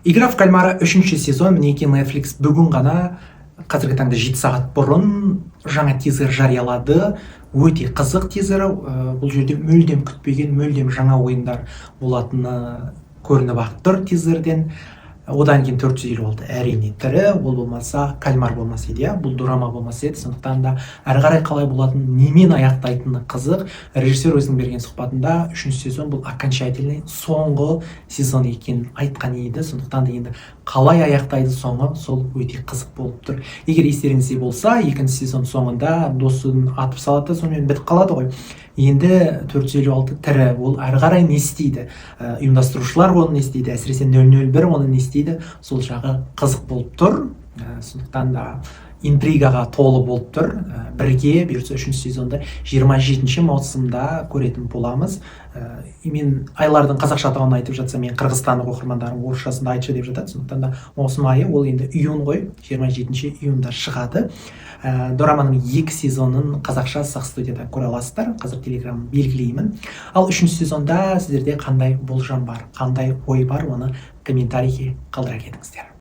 Игра в кальмара 3-ші сезон мінекей Netflix бүгін ғана қазіргі таңда 7 сағат бұрын жаңа тизер жариялады. Өте қызық тизер. Бұл жерде мүлдем күтпеген, мүлдем жаңа ойындар болатыны көрініп ақ тұр тизерден. Одан кейін 450 болды. Әрине тірі, ол болмаса кальмар болмаса еді, бұл драма болмаса еді. Сондықтан да әрі қарай қалай болатын, немен аяқтайтыны қызық. Режиссер өзінің берген сұхбатында 3-ші сезон бұл окончательный соңғы сезон екенін айтқан еді. Сондықтан да енді қалай аяқтайды соңы, сол өте қызық болып тұр. Егер естеріңізде болса, 2-ші сезон соңында досын атып салады, сонымен бітіп қалады ғой. Енді 456 тірі, ол әрі қарай не істейді? Ұйымдастырушылар оны не істейді? Әсіресе 001 оны не істейді? Сол жағы қызық болып тұр. Сондықтан да интригаға толы болып тұр. Бірге бұйыртса 3-ші сезонда 27 маусымда көретін боламыз. Мен айлардың қазақша атауын айтып жатса, мен қырғызстандық оқырмандарым орысшасында айтшы деп жатады. Сондықтан да маусым айы ол енді июнь ғой, 27 июньда шығады. Дораманың 2 сезонын қазақша Сақ студияда көре аласыздар. Қазір телеграм белгілеймін. Ал 3-ші сезонда сіздерде қандай болжам бар, қандай ой бар, оны комментарийге қалдыра кетіңіздер.